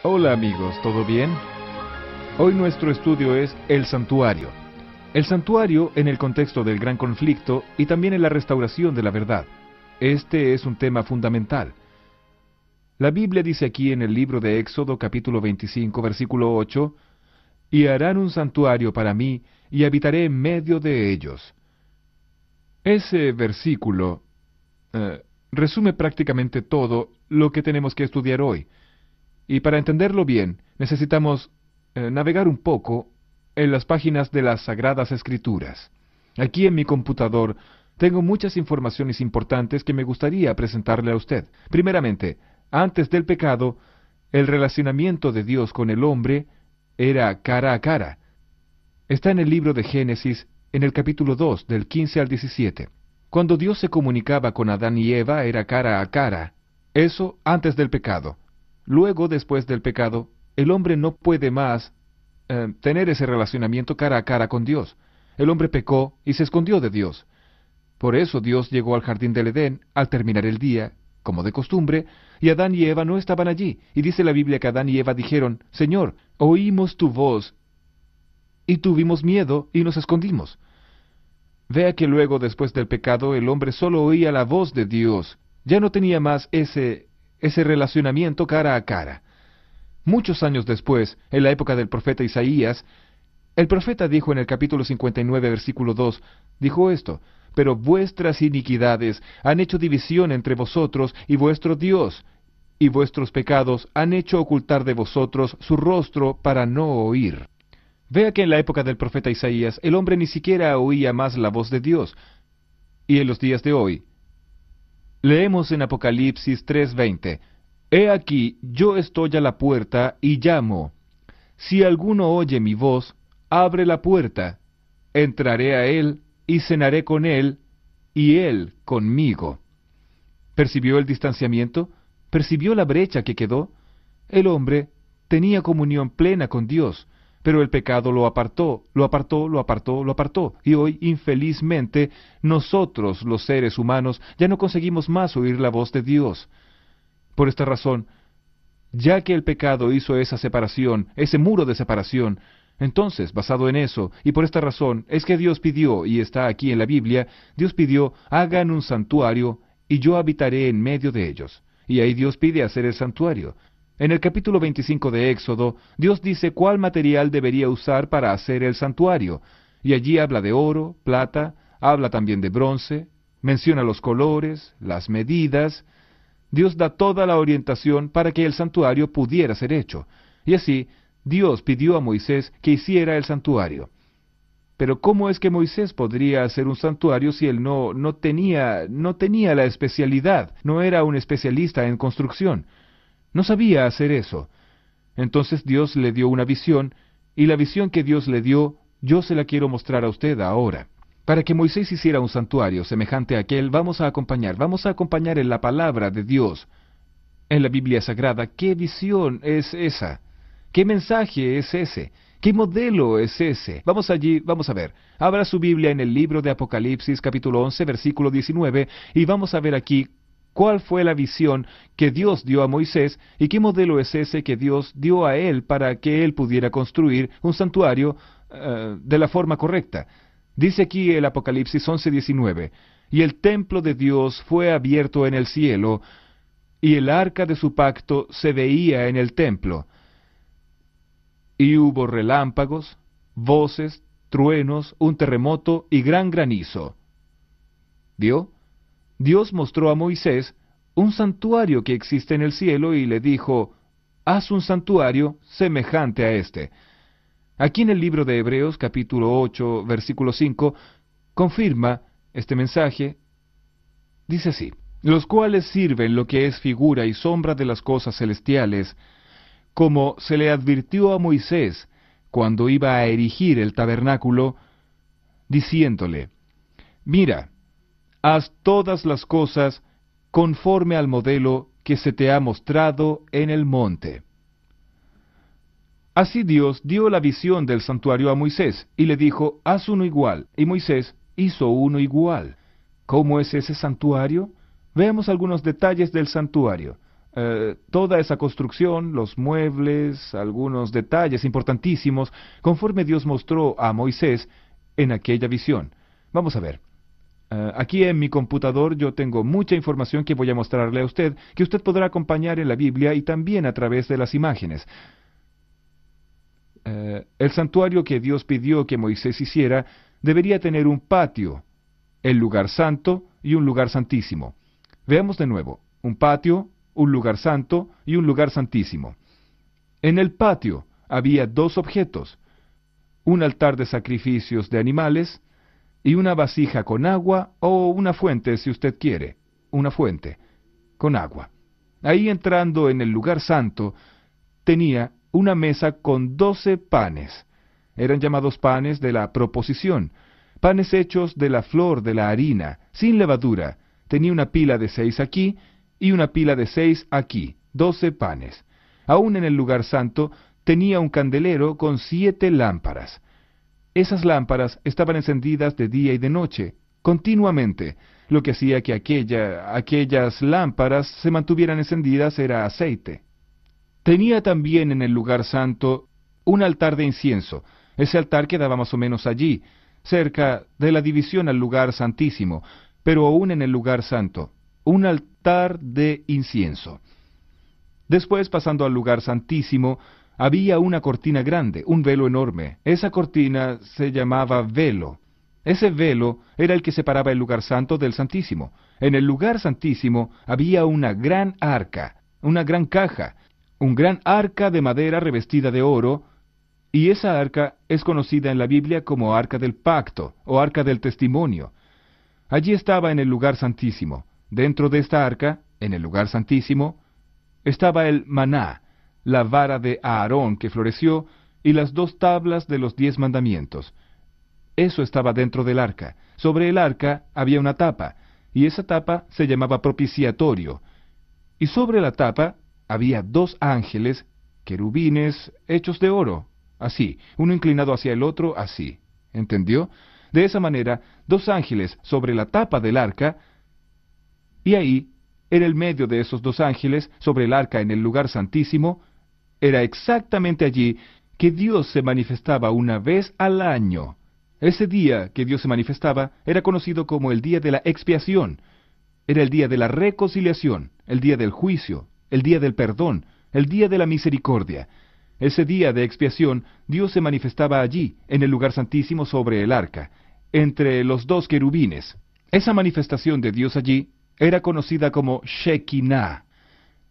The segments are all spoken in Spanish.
Hola amigos, ¿todo bien? Hoy nuestro estudio es el santuario. El santuario en el contexto del gran conflicto y también en la restauración de la verdad. Este es un tema fundamental. La Biblia dice aquí en el libro de Éxodo capítulo 25 versículo 8, «Y harán un santuario para mí, y habitaré en medio de ellos». Ese versículo resume prácticamente todo lo que tenemos que estudiar hoy. Y para entenderlo bien, necesitamos navegar un poco en las páginas de las Sagradas Escrituras. Aquí en mi computador tengo muchas informaciones importantes que me gustaría presentarle a usted. Primeramente, antes del pecado, el relacionamiento de Dios con el hombre era cara a cara. Está en el libro de Génesis, en el capítulo 2, del 15 al 17. Cuando Dios se comunicaba con Adán y Eva era cara a cara. Eso antes del pecado. Luego, después del pecado, el hombre no puede más tener ese relacionamiento cara a cara con Dios. El hombre pecó y se escondió de Dios. Por eso Dios llegó al jardín del Edén al terminar el día, como de costumbre, y Adán y Eva no estaban allí. Y dice la Biblia que Adán y Eva dijeron, «Señor, oímos tu voz, y tuvimos miedo y nos escondimos». Vea que luego, después del pecado, el hombre solo oía la voz de Dios. Ya no tenía más ese relacionamiento cara a cara. Muchos años después, en la época del profeta Isaías, el profeta dijo en el capítulo 59, versículo 2, dijo esto: «Pero vuestras iniquidades han hecho división entre vosotros y vuestro Dios, y vuestros pecados han hecho ocultar de vosotros su rostro para no oír». Vea que en la época del profeta Isaías, el hombre ni siquiera oía más la voz de Dios. Y en los días de hoy, leemos en Apocalipsis 3:20, «He aquí, yo estoy a la puerta y llamo. Si alguno oye mi voz, abre la puerta. Entraré a él y cenaré con él, y él conmigo». ¿Percibió el distanciamiento? ¿Percibió la brecha que quedó? El hombre tenía comunión plena con Dios, pero el pecado lo apartó, lo apartó, lo apartó, lo apartó. Y hoy, infelizmente, nosotros, los seres humanos, ya no conseguimos más oír la voz de Dios. Por esta razón, ya que el pecado hizo esa separación, ese muro de separación, entonces, basado en eso, y por esta razón, es que Dios pidió, y está aquí en la Biblia, Dios pidió, «Hagan un santuario, y yo habitaré en medio de ellos». Y ahí Dios pide hacer el santuario. En el capítulo 25 de Éxodo, Dios dice cuál material debería usar para hacer el santuario, y allí habla de oro, plata, habla también de bronce, menciona los colores, las medidas. Dios da toda la orientación para que el santuario pudiera ser hecho, y así Dios pidió a Moisés que hiciera el santuario. Pero ¿cómo es que Moisés podría hacer un santuario si él no tenía la especialidad, no era un especialista en construcción? No sabía hacer eso. Entonces Dios le dio una visión, y la visión que Dios le dio, yo se la quiero mostrar a usted ahora. Para que Moisés hiciera un santuario semejante a aquel, vamos a acompañar en la palabra de Dios, en la Biblia Sagrada. ¿Qué visión es esa? ¿Qué mensaje es ese? ¿Qué modelo es ese? Vamos allí, vamos a ver. Abra su Biblia en el libro de Apocalipsis, capítulo 11, versículo 19, y vamos a ver aquí cuál fue la visión que Dios dio a Moisés y qué modelo es ese que Dios dio a él para que él pudiera construir un santuario de la forma correcta. Dice aquí el Apocalipsis 11:19, «Y el templo de Dios fue abierto en el cielo, y el arca de su pacto se veía en el templo. Y hubo relámpagos, voces, truenos, un terremoto y gran granizo». ¿Vio? Dios mostró a Moisés un santuario que existe en el cielo y le dijo, «Haz un santuario semejante a este». Aquí en el libro de Hebreos, capítulo 8, versículo 5, confirma este mensaje. Dice así: «Los cuales sirven lo que es figura y sombra de las cosas celestiales, como se le advirtió a Moisés cuando iba a erigir el tabernáculo, diciéndole, Mira, haz todas las cosas conforme al modelo que se te ha mostrado en el monte». Así Dios dio la visión del santuario a Moisés y le dijo, «Haz uno igual», y Moisés hizo uno igual. ¿Cómo es ese santuario? Veamos algunos detalles del santuario. toda esa construcción, los muebles, algunos detalles importantísimos, conforme Dios mostró a Moisés en aquella visión. Vamos a ver. Aquí en mi computador yo tengo mucha información que voy a mostrarle a usted, que usted podrá acompañar en la Biblia y también a través de las imágenes. El santuario que Dios pidió que Moisés hiciera debería tener un patio, el lugar santo y un lugar santísimo. Veamos de nuevo, un patio, un lugar santo y un lugar santísimo. En el patio había dos objetos, un altar de sacrificios de animales y una vasija con agua o una fuente si usted quiere, una fuente con agua. Ahí entrando en el lugar santo tenía una mesa con 12 panes. Eran llamados panes de la proposición, panes hechos de la flor de la harina, sin levadura. Tenía una pila de 6 aquí y una pila de 6 aquí, 12 panes. Aún en el lugar santo tenía un candelero con 7 lámparas. Esas lámparas estaban encendidas de día y de noche, continuamente. Lo que hacía que aquellas lámparas se mantuvieran encendidas era aceite. Tenía también en el lugar santo un altar de incienso. Ese altar quedaba más o menos allí, cerca de la división al lugar santísimo, pero aún en el lugar santo, un altar de incienso. Después, pasando al lugar santísimo, había una cortina grande, un velo enorme. Esa cortina se llamaba velo. Ese velo era el que separaba el lugar santo del santísimo. En el lugar santísimo había una gran arca, una gran caja, un gran arca de madera revestida de oro, y esa arca es conocida en la Biblia como arca del pacto o arca del testimonio. Allí estaba en el lugar santísimo. Dentro de esta arca, en el lugar santísimo, estaba el maná, la vara de Aarón que floreció, y las 2 tablas de los 10 mandamientos. Eso estaba dentro del arca. Sobre el arca había una tapa, y esa tapa se llamaba propiciatorio. Y sobre la tapa había 2 ángeles, querubines, hechos de oro, así, uno inclinado hacia el otro, así. ¿Entendió? De esa manera, 2 ángeles sobre la tapa del arca, y ahí, en el medio de esos 2 ángeles, sobre el arca en el lugar santísimo, era exactamente allí que Dios se manifestaba una vez al año. Ese día que Dios se manifestaba era conocido como el día de la expiación. Era el día de la reconciliación, el día del juicio, el día del perdón, el día de la misericordia. Ese día de expiación, Dios se manifestaba allí, en el lugar santísimo sobre el arca, entre los 2 querubines. Esa manifestación de Dios allí era conocida como Shekinah.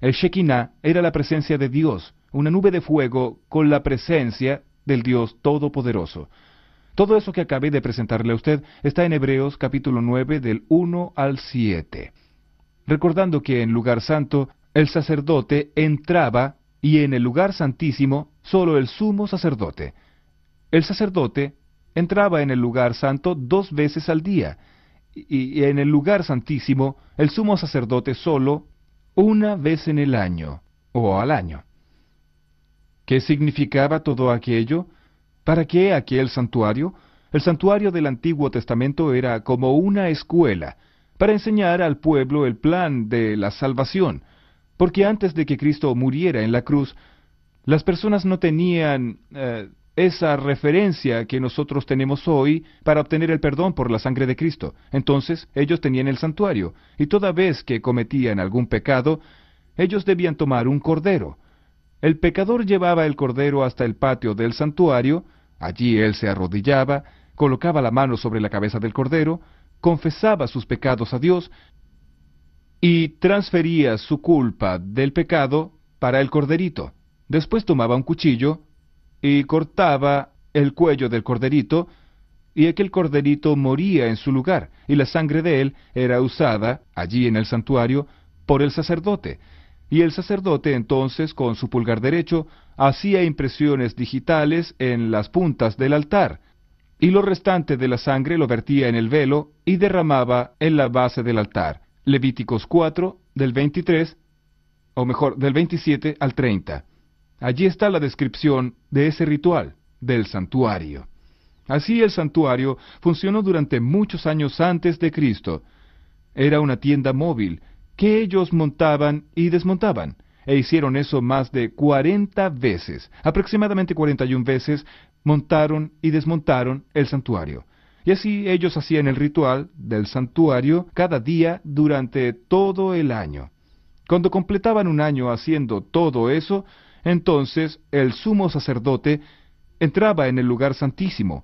El Shekinah era la presencia de Dios, una nube de fuego con la presencia del Dios Todopoderoso. Todo eso que acabé de presentarle a usted está en Hebreos capítulo 9 del 1 al 7. Recordando que en lugar santo el sacerdote entraba y en el lugar santísimo solo el sumo sacerdote. El sacerdote entraba en el lugar santo 2 veces al día y en el lugar santísimo el sumo sacerdote solo 1 vez en el año o al año. ¿Qué significaba todo aquello? ¿Para qué aquel santuario? El santuario del Antiguo Testamento era como una escuela para enseñar al pueblo el plan de la salvación, porque antes de que Cristo muriera en la cruz, las personas no tenían esa referencia que nosotros tenemos hoy para obtener el perdón por la sangre de Cristo. Entonces, ellos tenían el santuario, y toda vez que cometían algún pecado, ellos debían tomar un cordero. El pecador llevaba el cordero hasta el patio del santuario, allí él se arrodillaba, colocaba la mano sobre la cabeza del cordero, confesaba sus pecados a Dios, y transfería su culpa del pecado para el corderito. Después tomaba un cuchillo y cortaba el cuello del corderito, y aquel corderito moría en su lugar, y la sangre de él era usada, allí en el santuario, por el sacerdote. Y el sacerdote entonces, con su pulgar derecho, hacía impresiones digitales en las puntas del altar, y lo restante de la sangre lo vertía en el velo y derramaba en la base del altar. Levíticos 4, del 23, o mejor, del 27 al 30. Allí está la descripción de ese ritual, del santuario. Así el santuario funcionó durante muchos años antes de Cristo. Era una tienda móvil que ellos montaban y desmontaban, e hicieron eso más de 40 veces, aproximadamente 41 veces, montaron y desmontaron el santuario. Y así ellos hacían el ritual del santuario cada día durante todo el año. Cuando completaban un año haciendo todo eso, entonces el sumo sacerdote entraba en el lugar santísimo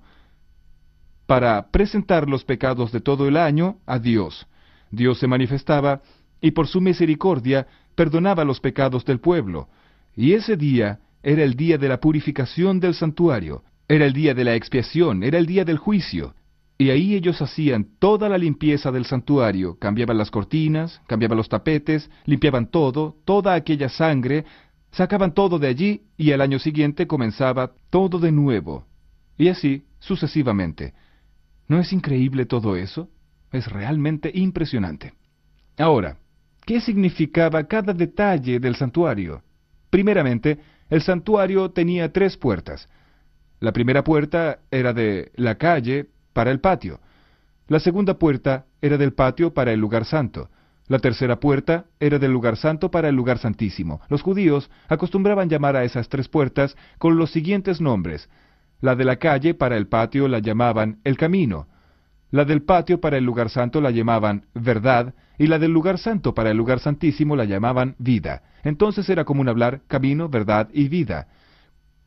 para presentar los pecados de todo el año a Dios. Dios se manifestaba y por su misericordia perdonaba los pecados del pueblo. Y ese día era el día de la purificación del santuario, era el día de la expiación, era el día del juicio. Y ahí ellos hacían toda la limpieza del santuario, cambiaban las cortinas, cambiaban los tapetes, limpiaban todo, toda aquella sangre, sacaban todo de allí y al año siguiente comenzaba todo de nuevo. Y así sucesivamente. ¿No es increíble todo eso? Es realmente impresionante. Ahora, ¿qué significaba cada detalle del santuario? Primeramente, el santuario tenía 3 puertas. La primera puerta era de la calle para el patio. La segunda puerta era del patio para el lugar santo. La tercera puerta era del lugar santo para el lugar santísimo. Los judíos acostumbraban llamar a esas 3 puertas con los siguientes nombres. La de la calle para el patio la llamaban el camino. La del patio para el lugar santo la llamaban verdad, y la del lugar santo para el lugar santísimo la llamaban vida. Entonces era común hablar camino, verdad y vida.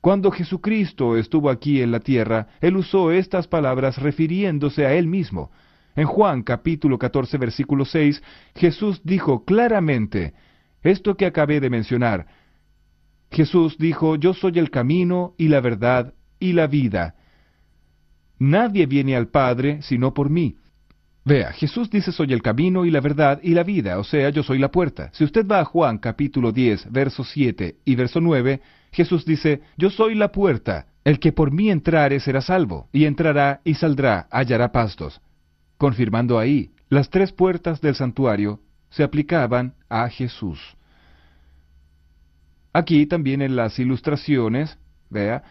Cuando Jesucristo estuvo aquí en la tierra, Él usó estas palabras refiriéndose a Él mismo. En Juan capítulo 14 versículo 6, Jesús dijo claramente esto que acabé de mencionar. Jesús dijo, yo soy el camino y la verdad y la vida. Nadie viene al Padre sino por mí. Vea, Jesús dice soy el camino y la verdad y la vida, o sea, yo soy la puerta. Si usted va a Juan capítulo 10, verso 7 y verso 9, Jesús dice, yo soy la puerta, el que por mí entrare será salvo, y entrará y saldrá, hallará pastos. Confirmando ahí, las 3 puertas del santuario se aplicaban a Jesús. Aquí también en las ilustraciones, vea,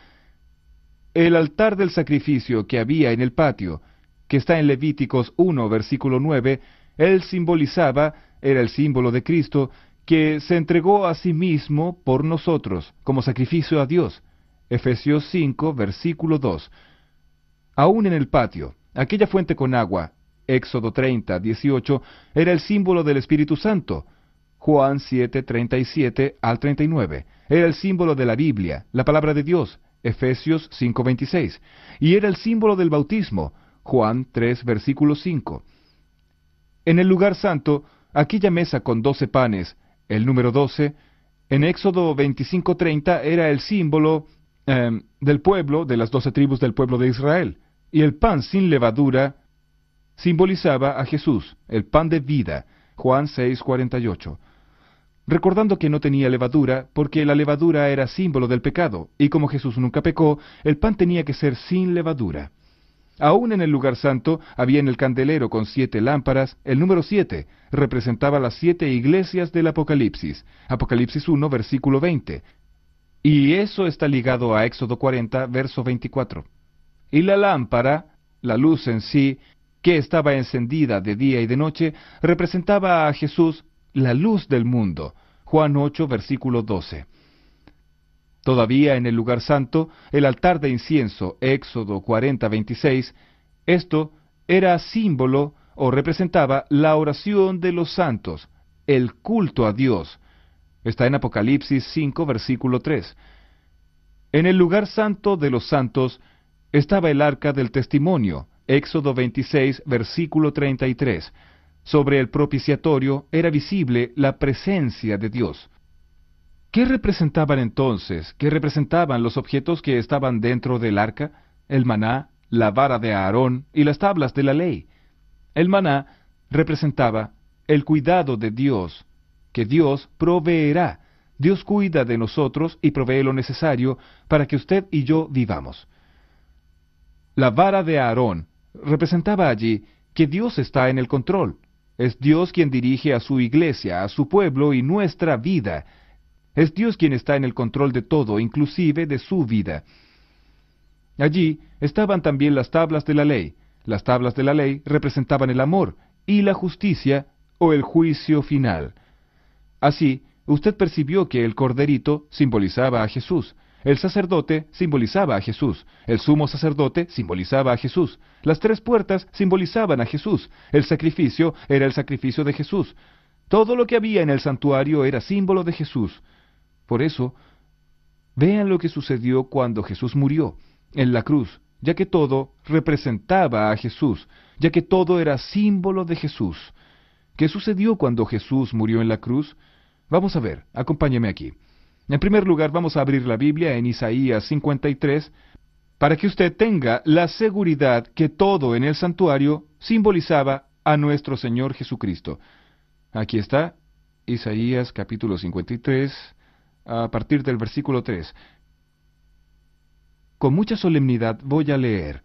el altar del sacrificio que había en el patio, que está en Levíticos 1, versículo 9, él simbolizaba, era el símbolo de Cristo, que se entregó a sí mismo por nosotros, como sacrificio a Dios. Efesios 5, versículo 2. Aún en el patio, aquella fuente con agua, Éxodo 30, 18, era el símbolo del Espíritu Santo. Juan 7, 37 al 39. Era el símbolo de la Biblia, la palabra de Dios. Efesios 5, 26. Y era el símbolo del bautismo. Juan 3, versículo 5. En el lugar santo, aquella mesa con 12 panes, el número 12, en Éxodo 25:30 era el símbolo del pueblo, de las 12 tribus del pueblo de Israel. Y el pan sin levadura simbolizaba a Jesús, el pan de vida, Juan 6:48. Recordando que no tenía levadura, porque la levadura era símbolo del pecado, y como Jesús nunca pecó, el pan tenía que ser sin levadura. Aún en el lugar santo había en el candelero con 7 lámparas, el número 7 representaba las 7 iglesias del Apocalipsis, Apocalipsis 1, versículo 20, y eso está ligado a Éxodo 40, verso 24. Y la lámpara, la luz en sí, que estaba encendida de día y de noche, representaba a Jesús, la luz del mundo, Juan 8, versículo 12. Todavía en el lugar santo, el altar de incienso, Éxodo 40, 26, esto era símbolo o representaba la oración de los santos, el culto a Dios. Está en Apocalipsis 5, versículo 3. En el lugar santo de los santos estaba el arca del testimonio, Éxodo 26, versículo 33. Sobre el propiciatorio era visible la presencia de Dios. ¿Qué representaban entonces? ¿Qué representaban los objetos que estaban dentro del arca? El maná, la vara de Aarón y las tablas de la ley. El maná representaba el cuidado de Dios, que Dios proveerá. Dios cuida de nosotros y provee lo necesario para que usted y yo vivamos. La vara de Aarón representaba allí que Dios está en el control. Es Dios quien dirige a su iglesia, a su pueblo y nuestra vida. Es Dios quien está en el control de todo, inclusive de su vida. Allí estaban también las tablas de la ley. Las tablas de la ley representaban el amor y la justicia, o el juicio final. Así, usted percibió que el corderito simbolizaba a Jesús, el sacerdote simbolizaba a Jesús, el sumo sacerdote simbolizaba a Jesús, las tres puertas simbolizaban a Jesús, el sacrificio era el sacrificio de Jesús. Todo lo que había en el santuario era símbolo de Jesús. Por eso, vean lo que sucedió cuando Jesús murió en la cruz, ya que todo representaba a Jesús, ya que todo era símbolo de Jesús. ¿Qué sucedió cuando Jesús murió en la cruz? Vamos a ver, acompáñeme aquí. En primer lugar, vamos a abrir la Biblia en Isaías 53, para que usted tenga la seguridad que todo en el santuario simbolizaba a nuestro Señor Jesucristo. Aquí está, Isaías capítulo 53, a partir del versículo 3. Con mucha solemnidad voy a leer: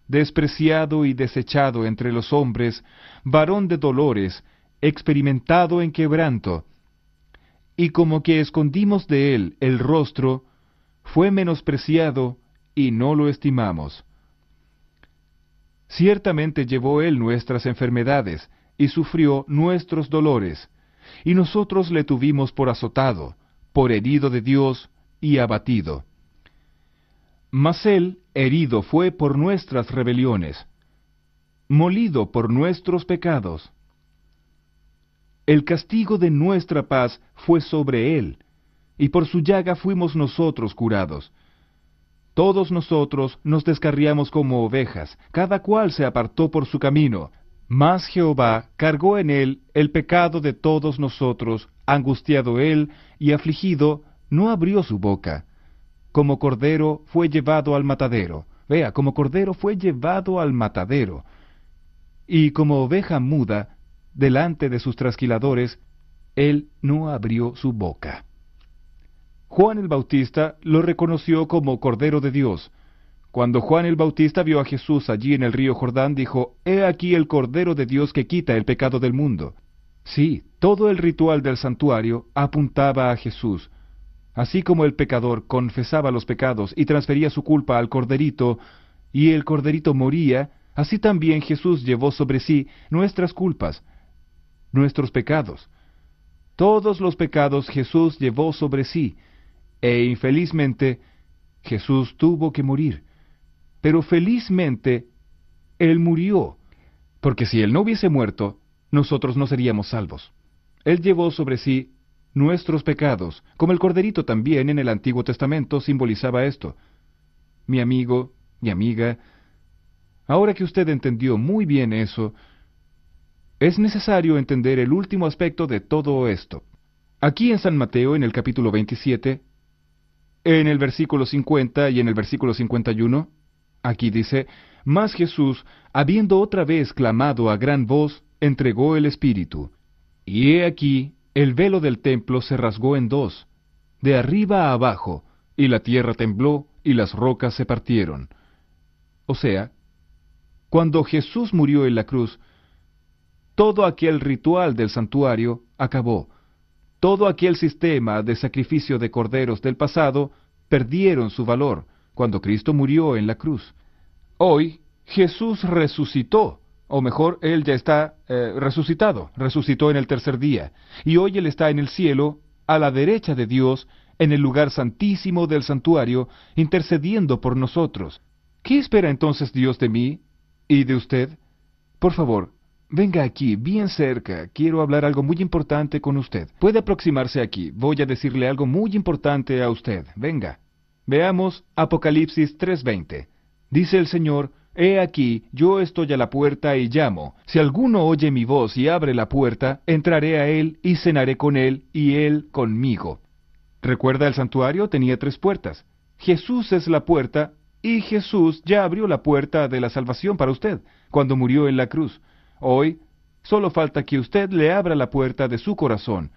despreciado y desechado entre los hombres, varón de dolores, experimentado en quebranto, y como que escondimos de él el rostro, fue menospreciado y no lo estimamos. Ciertamente llevó él nuestras enfermedades, y sufrió nuestros dolores, y nosotros le tuvimos por azotado, por herido de Dios y abatido. Mas él herido fue por nuestras rebeliones, molido por nuestros pecados. El castigo de nuestra paz fue sobre él, y por su llaga fuimos nosotros curados. Todos nosotros nos descarriamos como ovejas, cada cual se apartó por su camino, mas Jehová cargó en él el pecado de todos nosotros, angustiado él y afligido, no abrió su boca. Como cordero fue llevado al matadero. Vea, como cordero fue llevado al matadero. Y como oveja muda, delante de sus trasquiladores, él no abrió su boca. Juan el Bautista lo reconoció como Cordero de Dios. Cuando Juan el Bautista vio a Jesús allí en el río Jordán, dijo: «He aquí el Cordero de Dios que quita el pecado del mundo». Sí, todo el ritual del santuario apuntaba a Jesús. Así como el pecador confesaba los pecados y transfería su culpa al corderito, y el corderito moría, así también Jesús llevó sobre sí nuestras culpas, nuestros pecados. Todos los pecados Jesús llevó sobre sí, e infelizmente Jesús tuvo que morir. Pero felizmente Él murió, porque si Él no hubiese muerto, nosotros no seríamos salvos. Él llevó sobre sí nuestros pecados, como el corderito también en el Antiguo Testamento simbolizaba esto. Mi amigo, mi amiga, ahora que usted entendió muy bien eso, es necesario entender el último aspecto de todo esto. Aquí en San Mateo, en el capítulo 27, en el versículo 50 y en el versículo 51, aquí dice: «Mas Jesús, habiendo otra vez clamado a gran voz, entregó el Espíritu. Y he aquí, el velo del templo se rasgó en dos, de arriba a abajo, y la tierra tembló, y las rocas se partieron». O sea, cuando Jesús murió en la cruz, todo aquel ritual del santuario acabó. Todo aquel sistema de sacrificio de corderos del pasado perdieron su valor cuando Cristo murió en la cruz. Hoy Jesús resucitó, o mejor, Él ya está resucitado, resucitó en el tercer día, y hoy Él está en el cielo, a la derecha de Dios, en el lugar santísimo del santuario, intercediendo por nosotros. ¿Qué espera entonces Dios de mí y de usted? Por favor, venga aquí, bien cerca, quiero hablar algo muy importante con usted. Puede aproximarse aquí, voy a decirle algo muy importante a usted, venga. Veamos Apocalipsis 3:20. Dice el Señor: «He aquí, yo estoy a la puerta y llamo. Si alguno oye mi voz y abre la puerta, entraré a él y cenaré con él y él conmigo». ¿Recuerda el santuario? Tenía 3 puertas. Jesús es la puerta, y Jesús ya abrió la puerta de la salvación para usted, cuando murió en la cruz. Hoy, solo falta que usted le abra la puerta de su corazón.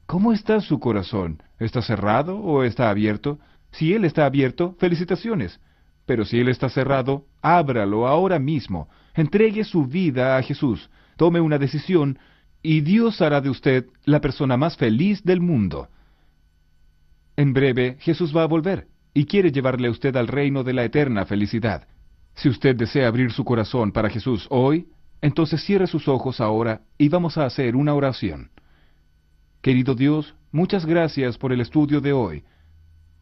¿Cómo está su corazón? ¿Está cerrado o está abierto? Si él está abierto, felicitaciones. Pero si él está cerrado, ábralo ahora mismo. Entregue su vida a Jesús. Tome una decisión, y Dios hará de usted la persona más feliz del mundo. En breve, Jesús va a volver, y quiere llevarle a usted al reino de la eterna felicidad. Si usted desea abrir su corazón para Jesús hoy, Entonces cierre sus ojos ahora y vamos a hacer una oración. Querido Dios, muchas gracias por el estudio de hoy.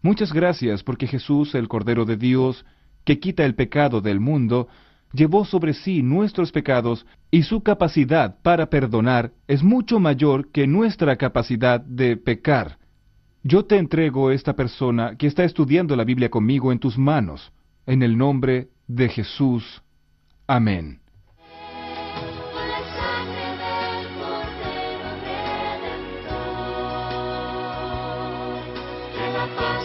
Muchas gracias porque Jesús, el Cordero de Dios, que quita el pecado del mundo, llevó sobre sí nuestros pecados y su capacidad para perdonar es mucho mayor que nuestra capacidad de pecar. Yo te entrego esta persona que está estudiando la Biblia conmigo en tus manos, en el nombre de Jesús. Amén. Con la sangre del Cordero Redentor, que la paz